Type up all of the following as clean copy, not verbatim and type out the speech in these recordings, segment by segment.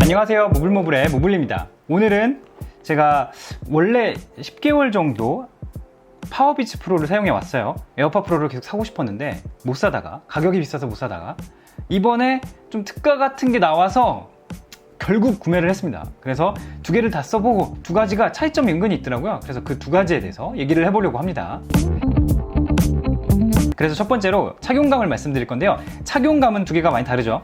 안녕하세요, 모블모블의 모블입니다. 오늘은 제가 원래 10개월 정도 파워비치 프로를 사용해 왔어요. 에어팟 프로를 계속 사고 싶었는데 못 사다가, 가격이 비싸서 못 사다가 이번에 좀 특가 같은 게 나와서 결국 구매를 했습니다. 그래서 두 개를 다 써보고 두 가지가 차이점이 은근히 있더라고요. 그래서 그 두 가지에 대해서 얘기를 해보려고 합니다. 그래서 첫 번째로 착용감을 말씀드릴 건데요. 착용감은 두 개가 많이 다르죠.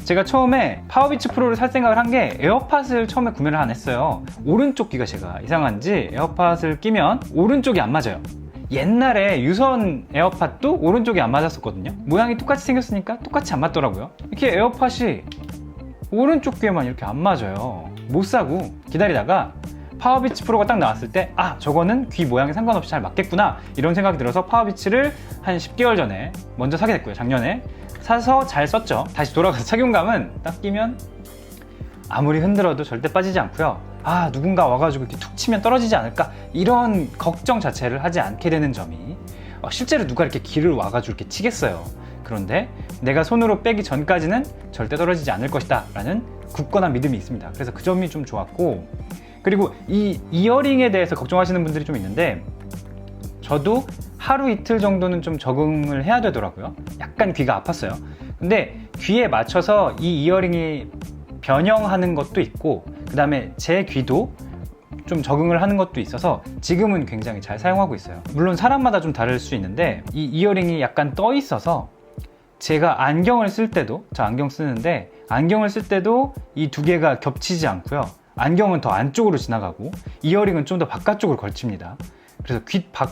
제가 처음에 파워비치 프로를 살 생각을 한 게 에어팟을 처음에 구매를 안 했어요. 오른쪽 귀가 제가 이상한지 에어팟을 끼면 오른쪽이 안 맞아요. 옛날에 유선 에어팟도 오른쪽이 안 맞았었거든요. 모양이 똑같이 생겼으니까 똑같이 안 맞더라고요. 이렇게 에어팟이 오른쪽 귀에만 이렇게 안 맞아요. 못 사고 기다리다가 파워비치 프로가 딱 나왔을 때 저거는 귀 모양에 상관없이 잘 맞겠구나 이런 생각이 들어서 파워비치를 한 10개월 전에 먼저 사게 됐고요. 작년에 사서 잘 썼죠. 다시 돌아가서 착용감은 딱 끼면 아무리 흔들어도 절대 빠지지 않고요. 누군가 와가지고 이렇게 툭 치면 떨어지지 않을까 이런 걱정 자체를 하지 않게 되는 점이 실제로 누가 이렇게 귀를 와가지고 이렇게 치겠어요. 그런데 내가 손으로 빼기 전까지는 절대 떨어지지 않을 것이다 라는 굳건한 믿음이 있습니다. 그래서 그 점이 좀 좋았고, 그리고 이 이어링에 대해서 걱정하시는 분들이 좀 있는데 저도 하루 이틀 정도는 좀 적응을 해야 되더라고요. 약간 귀가 아팠어요. 근데 귀에 맞춰서 이 이어링이 변형하는 것도 있고, 그 다음에 제 귀도 좀 적응을 하는 것도 있어서 지금은 굉장히 잘 사용하고 있어요. 물론 사람마다 좀 다를 수 있는데 이 이어링이 약간 떠 있어서 제가 안경을 쓸 때도, 저 안경 쓰는데 안경을 쓸 때도 이 두 개가 겹치지 않고요. 안경은 더 안쪽으로 지나가고 이어링은 좀 더 바깥쪽으로 걸칩니다. 그래서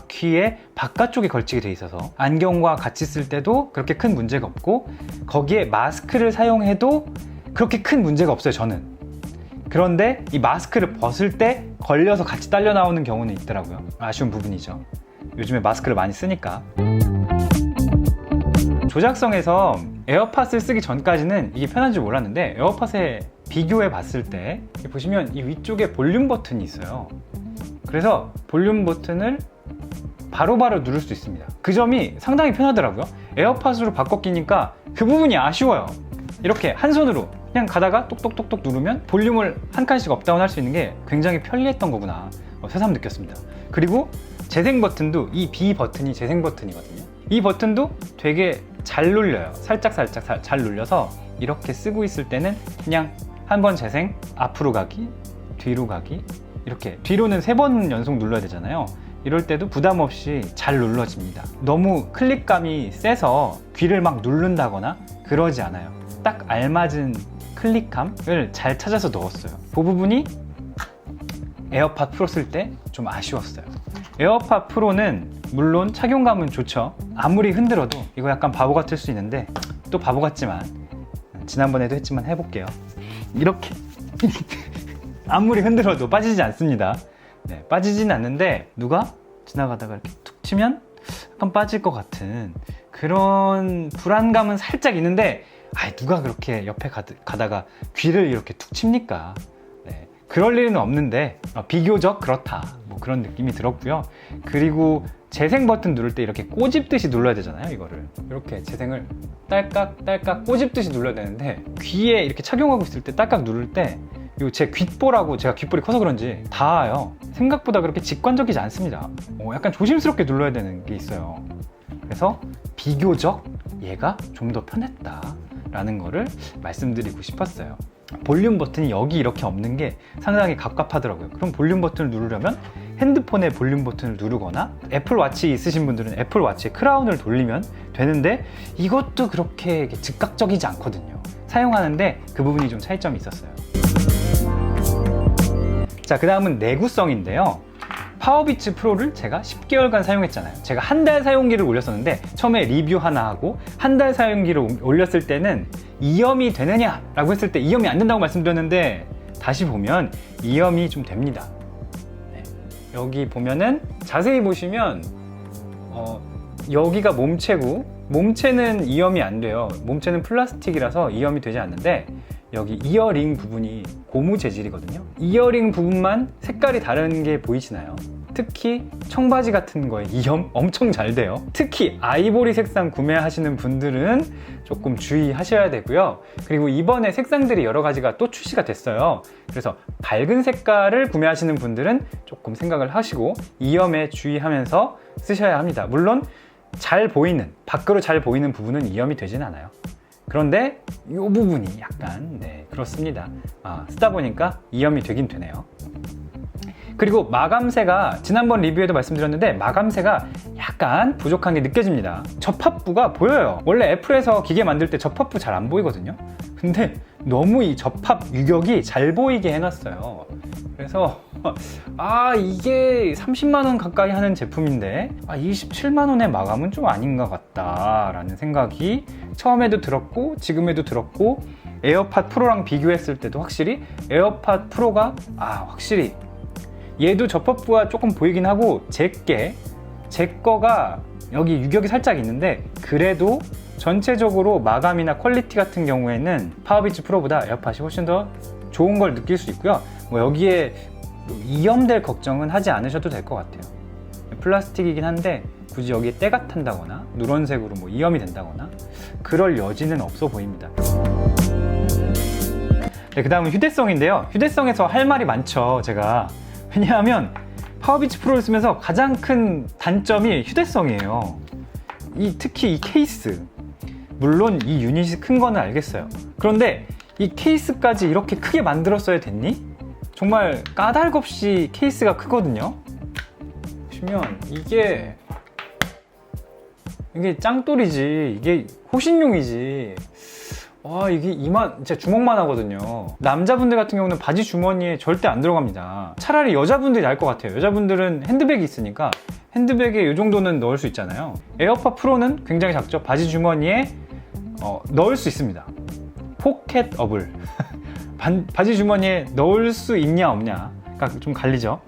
귀에 바깥쪽에 걸치게 돼 있어서 안경과 같이 쓸 때도 그렇게 큰 문제가 없고, 거기에 마스크를 사용해도 그렇게 큰 문제가 없어요, 저는. 그런데 이 마스크를 벗을 때 걸려서 같이 딸려 나오는 경우는 있더라고요. 아쉬운 부분이죠. 요즘에 마스크를 많이 쓰니까. 조작성에서 에어팟을 쓰기 전까지는 이게 편한 줄 몰랐는데 에어팟에 비교해 봤을 때 보시면 이 위쪽에 볼륨 버튼이 있어요. 그래서 볼륨 버튼을 바로바로 누를 수 있습니다. 그 점이 상당히 편하더라고요. 에어팟으로 바꿔 끼니까 그 부분이 아쉬워요. 이렇게 한 손으로 그냥 가다가 똑똑똑똑 누르면 볼륨을 한 칸씩 업다운 할 수 있는 게 굉장히 편리했던 거구나 새삼 느꼈습니다. 그리고 재생 버튼도, 이 B 버튼이 재생 버튼이거든요. 이 버튼도 되게 잘 눌려요. 살짝 잘 눌려서 이렇게 쓰고 있을 때는 그냥 한 번 재생, 앞으로 가기, 뒤로 가기, 이렇게 뒤로는 3번 연속 눌러야 되잖아요. 이럴 때도 부담 없이 잘 눌러집니다. 너무 클릭감이 세서 귀를 막 누른다거나 그러지 않아요. 딱 알맞은 클릭감을 잘 찾아서 넣었어요. 그 부분이 에어팟 프로 쓸 때 좀 아쉬웠어요. 에어팟 프로는 물론 착용감은 좋죠. 아무리 흔들어도 이거 약간 바보 같을 수 있는데, 또 바보 같지만 지난번에도 했지만 해볼게요. 이렇게 아무리 흔들어도 빠지지 않습니다. 네, 빠지진 않는데 누가 지나가다가 이렇게 툭 치면 약간 빠질 것 같은 그런 불안감은 살짝 있는데, 누가 그렇게 옆에 가다가 귀를 이렇게 툭 칩니까? 네, 그럴 일은 없는데 비교적 그렇다, 뭐 그런 느낌이 들었고요. 그리고 재생 버튼 누를 때 이렇게 꼬집듯이 눌러야 되잖아요. 이거를 이렇게 재생을 딸깍딸깍 꼬집듯이 눌러야 되는데 귀에 이렇게 착용하고 있을 때 딸깍 누를 때 제 귓볼하고, 제가 귓볼이 커서 그런지 닿아요. 생각보다 그렇게 직관적이지 않습니다. 약간 조심스럽게 눌러야 되는 게 있어요. 그래서 비교적 얘가 좀 더 편했다 라는 거를 말씀드리고 싶었어요. 볼륨 버튼이 여기 이렇게 없는 게 상당히 갑갑하더라고요. 그럼 볼륨 버튼을 누르려면 핸드폰의 볼륨 버튼을 누르거나, 애플워치 있으신 분들은 애플워치의 크라운을 돌리면 되는데 이것도 그렇게 즉각적이지 않거든요. 사용하는데 그 부분이 좀 차이점이 있었어요. 자, 그 다음은 내구성인데요. 파워비치 프로를 제가 10개월간 사용했잖아요. 제가 한 달 사용기를 올렸었는데 처음에 리뷰 하나 하고 한 달 사용기를 올렸을 때는 이염이 되느냐 라고 했을 때 이염이 안 된다고 말씀드렸는데, 다시 보면 이염이 좀 됩니다. 네. 여기 보면은 자세히 보시면 여기가 몸체고, 몸체는 이염이 안 돼요. 몸체는 플라스틱이라서 이염이 되지 않는데 여기 이어링 부분이 고무 재질이거든요. 이어링 부분만 색깔이 다른 게 보이시나요? 특히 청바지 같은 거에 이염 엄청 잘 돼요. 특히 아이보리 색상 구매하시는 분들은 조금 주의하셔야 되고요. 그리고 이번에 색상들이 여러 가지가 또 출시가 됐어요. 그래서 밝은 색깔을 구매하시는 분들은 조금 생각을 하시고 이염에 주의하면서 쓰셔야 합니다. 물론 잘 보이는, 밖으로 잘 보이는 부분은 이염이 되진 않아요. 그런데 이 부분이 약간 그렇습니다. 쓰다 보니까 이염이 되긴 되네요. 그리고 마감새가 지난번 리뷰에도 말씀드렸는데 마감새가 약간 부족한 게 느껴집니다. 접합부가 보여요. 원래 애플에서 기계 만들 때 접합부 잘 안 보이거든요. 근데 너무 이 접합 유격이 잘 보이게 해놨어요. 그래서 이게 30만원 가까이 하는 제품인데 27만원의 마감은 좀 아닌 것 같다 라는 생각이 처음에도 들었고 지금에도 들었고, 에어팟 프로랑 비교했을 때도 확실히 에어팟 프로가 확실히 얘도 접합부가 조금 보이긴 하고 제 거가 여기 유격이 살짝 있는데 그래도 전체적으로 마감이나 퀄리티 같은 경우에는 파워비치 프로보다 에어팟이 훨씬 더 좋은 걸 느낄 수 있고요. 여기에 이염될 걱정은 하지 않으셔도 될 것 같아요. 플라스틱이긴 한데 굳이 여기에 때가 탄다거나 누런색으로 이염이 된다거나 그럴 여지는 없어 보입니다. 그 다음은 휴대성인데요. 휴대성에서 할 말이 많죠, 제가. 왜냐하면 파워비치 프로를 쓰면서 가장 큰 단점이 휴대성이에요. 특히 이 케이스. 물론 이 유닛이 큰 거는 알겠어요. 그런데 이 케이스까지 이렇게 크게 만들었어야 됐니? 정말 까닭없이 케이스가 크거든요. 보시면 이게 짱돌이지, 이게 호신용이지. 이게 진짜 주먹만 하거든요. 남자분들 같은 경우는 바지 주머니에 절대 안 들어갑니다. 차라리 여자분들이 나을 것 같아요. 여자분들은 핸드백이 있으니까 핸드백에 이 정도는 넣을 수 있잖아요. 에어팟 프로는 굉장히 작죠. 바지 주머니에 넣을 수 있습니다. 포켓 어블. 바지 주머니에 넣을 수 있냐 없냐가 좀 갈리죠.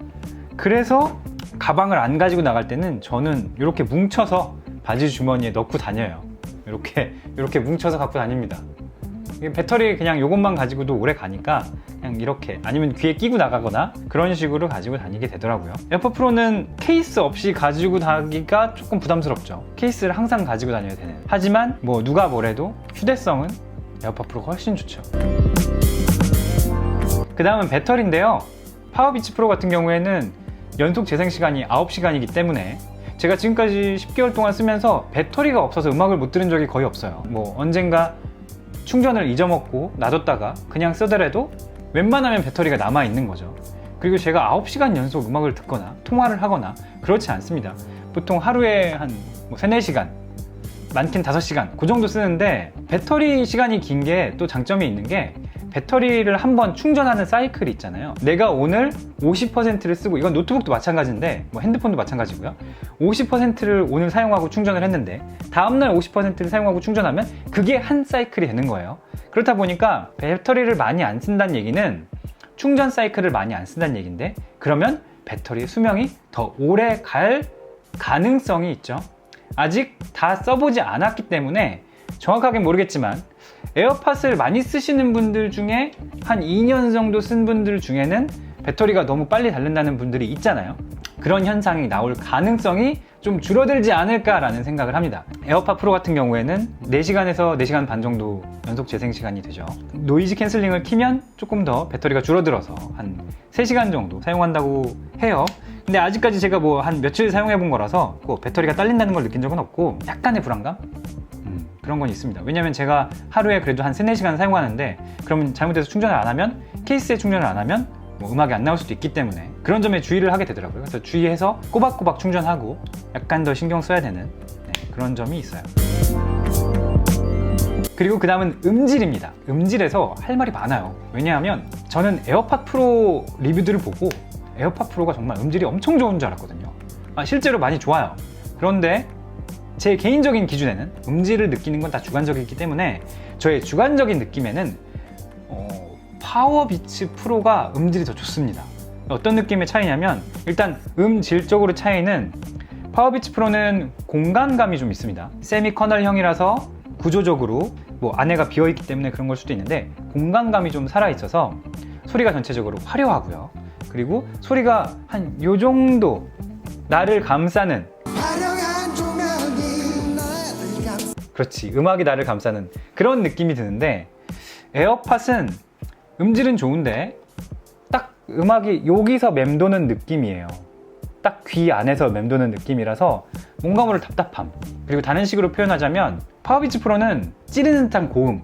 그래서 가방을 안 가지고 나갈 때는 저는 이렇게 뭉쳐서 바지 주머니에 넣고 다녀요. 이렇게 뭉쳐서 갖고 다닙니다. 배터리 그냥 이것만 가지고도 오래 가니까 그냥 이렇게, 아니면 귀에 끼고 나가거나 그런 식으로 가지고 다니게 되더라고요. 에어팟 프로는 케이스 없이 가지고 다니기가 조금 부담스럽죠. 케이스를 항상 가지고 다녀야 되는. 하지만 누가 뭐래도 휴대성은 에어팟 프로가 훨씬 좋죠. 그 다음은 배터리인데요. 파워비치 프로 같은 경우에는 연속 재생 시간이 9시간이기 때문에 제가 지금까지 10개월 동안 쓰면서 배터리가 없어서 음악을 못 들은 적이 거의 없어요. 언젠가 충전을 잊어먹고 놔뒀다가 그냥 쓰더라도 웬만하면 배터리가 남아있는 거죠. 그리고 제가 9시간 연속 음악을 듣거나 통화를 하거나 그렇지 않습니다. 보통 하루에 한 3, 4시간, 많긴 5시간 그 정도 쓰는데, 배터리 시간이 긴 게 또 장점이 있는 게, 배터리를 한번 충전하는 사이클이 있잖아요. 내가 오늘 50%를 쓰고, 이건 노트북도 마찬가지인데 핸드폰도 마찬가지고요. 50%를 오늘 사용하고 충전을 했는데 다음날 50%를 사용하고 충전하면 그게 한 사이클이 되는 거예요. 그렇다 보니까 배터리를 많이 안 쓴다는 얘기는 충전 사이클을 많이 안 쓴다는 얘기인데, 그러면 배터리의 수명이 더 오래 갈 가능성이 있죠. 아직 다 써보지 않았기 때문에 정확하게 모르겠지만 에어팟을 많이 쓰시는 분들 중에 한 2년 정도 쓴 분들 중에는 배터리가 너무 빨리 닳는다는 분들이 있잖아요. 그런 현상이 나올 가능성이 좀 줄어들지 않을까라는 생각을 합니다. 에어팟 프로 같은 경우에는 4시간에서 4시간 반 정도 연속 재생 시간이 되죠. 노이즈 캔슬링을 키면 조금 더 배터리가 줄어들어서 한 3시간 정도 사용한다고 해요. 근데 아직까지 제가 한 며칠 사용해 본 거라서 배터리가 딸린다는 걸 느낀 적은 없고, 약간의 불안감? 그런 건 있습니다. 왜냐면 제가 하루에 그래도 한 3, 4시간 사용하는데, 그러면 잘못해서 충전을 안 하면, 케이스에 충전을 안 하면 음악이 안 나올 수도 있기 때문에 그런 점에 주의를 하게 되더라고요. 그래서 주의해서 꼬박꼬박 충전하고 약간 더 신경 써야 되는 그런 점이 있어요. 그리고 그 다음은 음질입니다. 음질에서 할 말이 많아요. 왜냐하면 저는 에어팟 프로 리뷰들을 보고 에어팟 프로가 정말 음질이 엄청 좋은 줄 알았거든요. 실제로 많이 좋아요. 그런데 제 개인적인 기준에는 음질을 느끼는 건 다 주관적이기 때문에 저의 주관적인 느낌에는 파워비치 프로가 음질이 더 좋습니다. 어떤 느낌의 차이냐면, 일단 음질적으로 차이는, 파워비치 프로는 공간감이 좀 있습니다. 세미 커널형이라서 구조적으로 안에가 비어있기 때문에 그런 걸 수도 있는데, 공간감이 좀 살아있어서 소리가 전체적으로 화려하고요. 그리고 소리가 한 요 정도 나를 감싸는, 그렇지, 음악이 나를 감싸는 그런 느낌이 드는데, 에어팟은 음질은 좋은데 딱 음악이 여기서 맴도는 느낌이에요. 딱 귀 안에서 맴도는 느낌이라서 뭔가 모를 답답함. 그리고 다른 식으로 표현하자면 파워비치 프로는 찌르는 듯한 고음,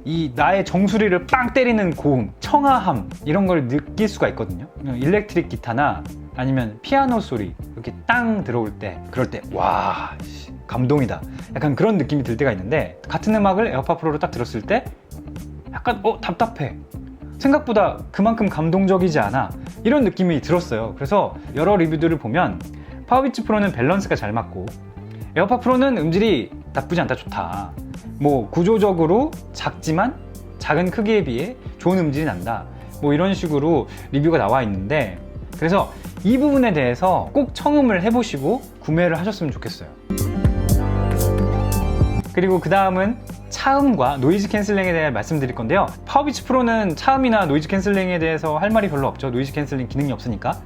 이 나의 정수리를 빵 때리는 고음, 청아함, 이런 걸 느낄 수가 있거든요. 일렉트릭 기타나 아니면 피아노 소리 이렇게 땅 들어올 때, 그럴 때 와, 감동이다, 약간 그런 느낌이 들 때가 있는데, 같은 음악을 에어팟 프로로 딱 들었을 때 약간 답답해, 생각보다 그만큼 감동적이지 않아, 이런 느낌이 들었어요. 그래서 여러 리뷰들을 보면 파워비치 프로는 밸런스가 잘 맞고 에어팟 프로는 음질이 나쁘지 않다, 좋다, 뭐 구조적으로 작지만 작은 크기에 비해 좋은 음질이 난다, 뭐 이런 식으로 리뷰가 나와 있는데, 그래서 이 부분에 대해서 꼭 청음을 해보시고 구매를 하셨으면 좋겠어요. 그리고 그 다음은 차음과 노이즈 캔슬링에 대해 말씀드릴 건데요. 파워비치 프로는 차음이나 노이즈 캔슬링에 대해서 할 말이 별로 없죠. 노이즈 캔슬링 기능이 없으니까.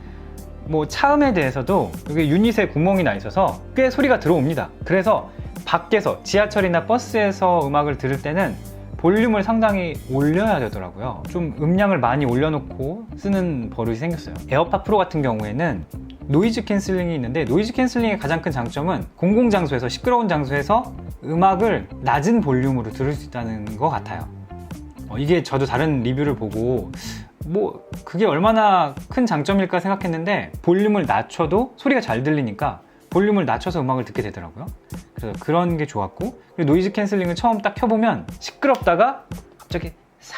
뭐 차음에 대해서도 여기 유닛에 구멍이 나 있어서 꽤 소리가 들어옵니다. 그래서 밖에서 지하철이나 버스에서 음악을 들을 때는 볼륨을 상당히 올려야 되더라고요. 좀 음량을 많이 올려놓고 쓰는 버릇이 생겼어요. 에어팟 프로 같은 경우에는 노이즈 캔슬링이 있는데, 노이즈 캔슬링의 가장 큰 장점은 공공장소에서, 시끄러운 장소에서 음악을 낮은 볼륨으로 들을 수 있다는 것 같아요. 이게 저도 다른 리뷰를 보고 뭐 그게 얼마나 큰 장점일까 생각했는데, 볼륨을 낮춰도 소리가 잘 들리니까 볼륨을 낮춰서 음악을 듣게 되더라고요. 그래서 그런 게 좋았고, 그리고 노이즈 캔슬링을 처음 딱 켜보면 시끄럽다가 갑자기 싹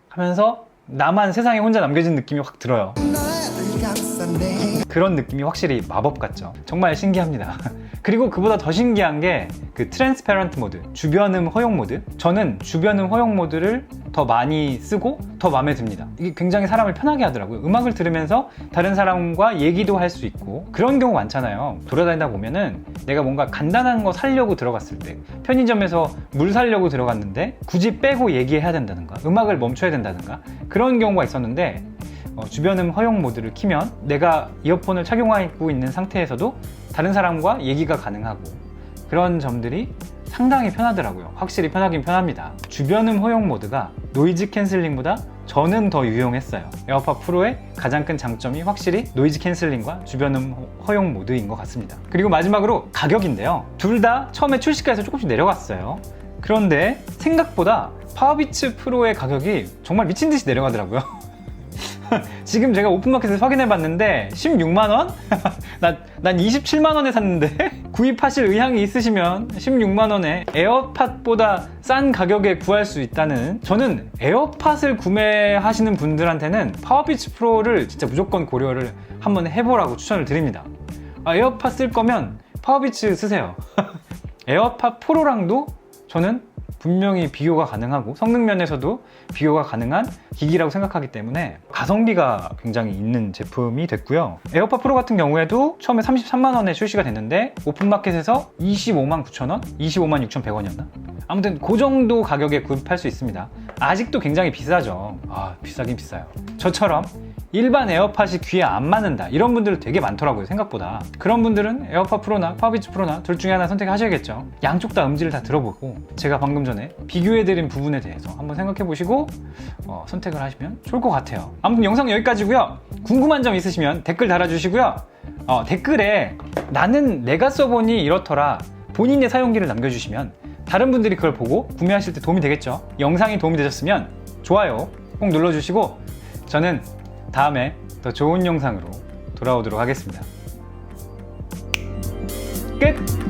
하면서 나만 세상에 혼자 남겨진 느낌이 확 들어요. 그런 느낌이 확실히 마법 같죠. 정말 신기합니다. 그리고 그보다 더 신기한 게 그 트랜스페런트 모드, 주변음 허용 모드. 저는 주변음 허용 모드를 더 많이 쓰고 더 마음에 듭니다. 이게 굉장히 사람을 편하게 하더라고요. 음악을 들으면서 다른 사람과 얘기도 할 수 있고, 그런 경우 많잖아요. 돌아다니다 보면은 내가 뭔가 간단한 거 사려고 들어갔을 때, 편의점에서 물 사려고 들어갔는데 굳이 빼고 얘기해야 된다든가 음악을 멈춰야 된다든가 그런 경우가 있었는데, 주변음 허용 모드를 키면 내가 이어폰을 착용하고 있는 상태에서도 다른 사람과 얘기가 가능하고, 그런 점들이 상당히 편하더라고요. 확실히 편하긴 편합니다. 주변음 허용 모드가 노이즈 캔슬링보다 저는 더 유용했어요. 에어팟 프로의 가장 큰 장점이 확실히 노이즈 캔슬링과 주변음 허용 모드인 것 같습니다. 그리고 마지막으로 가격인데요. 둘 다 처음에 출시가에서 조금씩 내려갔어요. 그런데 생각보다 파워비치 프로의 가격이 정말 미친 듯이 내려가더라고요. 지금 제가 오픈마켓에서 확인해 봤는데 16만원? 난 27만원에 샀는데 구입하실 의향이 있으시면 16만원에 에어팟보다 싼 가격에 구할 수 있다는, 저는 에어팟을 구매하시는 분들한테는 파워비치 프로를 진짜 무조건 고려를 한번 해보라고 추천을 드립니다. 에어팟 쓸 거면 파워비치 쓰세요. 에어팟 프로랑도 저는 분명히 비교가 가능하고 성능 면에서도 비교가 가능한 기기라고 생각하기 때문에 가성비가 굉장히 있는 제품이 됐고요. 에어팟 프로 같은 경우에도 처음에 33만원에 출시가 됐는데 오픈마켓에서 25만 9천원? 25만 6,100원이었나? 아무튼 그 정도 가격에 구입할 수 있습니다. 아직도 굉장히 비싸죠. 비싸긴 비싸요. 저처럼 일반 에어팟이 귀에 안 맞는다 이런 분들 되게 많더라고요, 생각보다. 그런 분들은 에어팟 프로나 파워비치 프로나 둘 중에 하나 선택하셔야겠죠. 양쪽 다 음질을 다 들어보고 제가 방금 전에 비교해드린 부분에 대해서 한번 생각해보시고 선택을 하시면 좋을 것 같아요. 아무튼 영상 여기까지고요. 궁금한 점 있으시면 댓글 달아주시고요. 댓글에 나는 내가 써보니 이렇더라 본인의 사용기를 남겨주시면 다른 분들이 그걸 보고 구매하실 때 도움이 되겠죠. 영상이 도움이 되셨으면 좋아요 꼭 눌러주시고, 저는 다음에 더 좋은 영상으로 돌아오도록 하겠습니다. 끝!